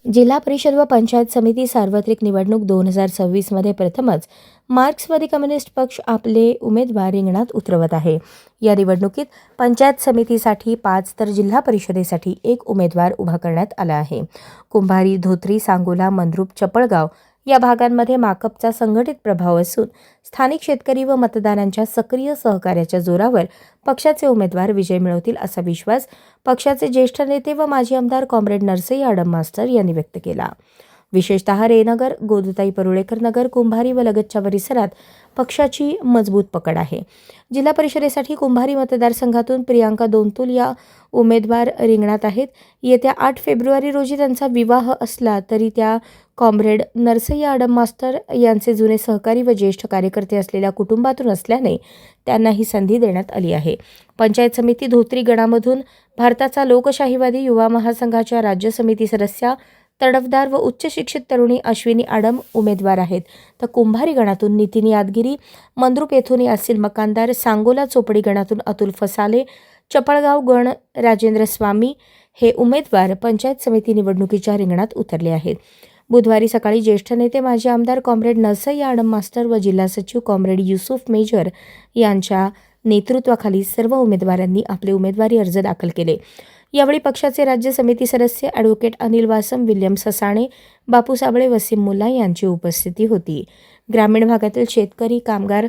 जिल्हा परिषद व पंचायत समिती सार्वत्रिक निवडणूक 2026 मध्ये प्रथमच मार्क्सवादी कम्युनिस्ट पक्ष आपले उमेदवार रिंगणात उतरवत आहे। या निवडणुकीत पंचायत समितीसाठी 5 तर जिल्हा परिषदेसाठी 1 उमेदवार उभा करण्यात आला आहे। कुंभारी, धोत्री, सांगोला, मंद्रुप, चपळगाव या भागांमध्ये माकपचा संघटित प्रभाव असून स्थानिक शेतकरी व मतदारांच्या सक्रिय सहकार्याच्या जोरावर पक्षाचे उमेदवार विजय मिळवतील असा विश्वास पक्षाचे ज्येष्ठ नेते व माजी आमदार कॉम्रेड नरसई आडम मास्तर यांनी व्यक्त केला। विशेषतः रेनगर, गोदुताई परुळेकर नगर, कुंभारी व लगतच्या परिसरात पक्षाची मजबूत पकड आहे। जिल्हा परिषदेसाठी कुंभारी मतदारसंघातून प्रियांका दोंतुल या उमेदवार रिंगणात आहेत। येत्या 8 फेब्रुवारी रोजी त्यांचा विवाह असला तरी त्या कॉम्रेड नरसई आडम मास्तर यांचे जुने सहकारी व ज्येष्ठ कार्यकर्ते असलेल्या कुटुंबातून असल्याने त्यांना ही संधी देण्यात आली आहे। पंचायत समिती धोत्री गणामधून भारताचा लोकशाहीवादी युवा महासंघाच्या राज्य समिती सदस्या तडफदार व उच्च शिक्षित तरुणी अश्विनी आडम उमेदवार आहेत, तर कुंभारी गणातून नितीन यादगिरी, मंद्रुप येथून यासिर मकानदार, सांगोला चोपडी गणातून अतुल फसाले, चपळगाव गण राजेंद्र स्वामी हे उमेदवार पंचायत समिती निवडणुकीच्या रिंगणात उतरले आहेत। बुधवारी सकाळी ज्येष्ठ नेते माजी आमदार कॉम्रेड नरसई आडम मास्तर व जिल्हा सचिव कॉम्रेड युसुफ मेजर यांच्या नेतृत्वाखाली सर्व उमेदवारांनी आपले उमेदवारी अर्ज दाखल केले। यावेळी पक्षाचे राज्य समिती सदस्य ॲडव्होकेट अनिल वासम, विल्यम ससाणे, बापू साबळे, वसीम मुल्ला यांची उपस्थिती होती। ग्रामीण भागातील शेतकरी, कामगार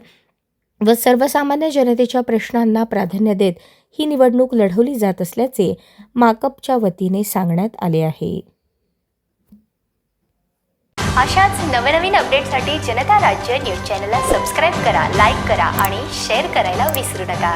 व सर्वसामान्य जनतेच्या प्रश्नांना प्राधान्य देत ही निवडणूक लढवली जात असल्याचे माकपच्या वतीने सांगण्यात आले आहे। अशाच नवनवीन अपडेटसाठी जनता राज्य न्यूज चॅनलला सबस्क्राईब करा, लाईक करा आणि शेअर करायला विसरू नका।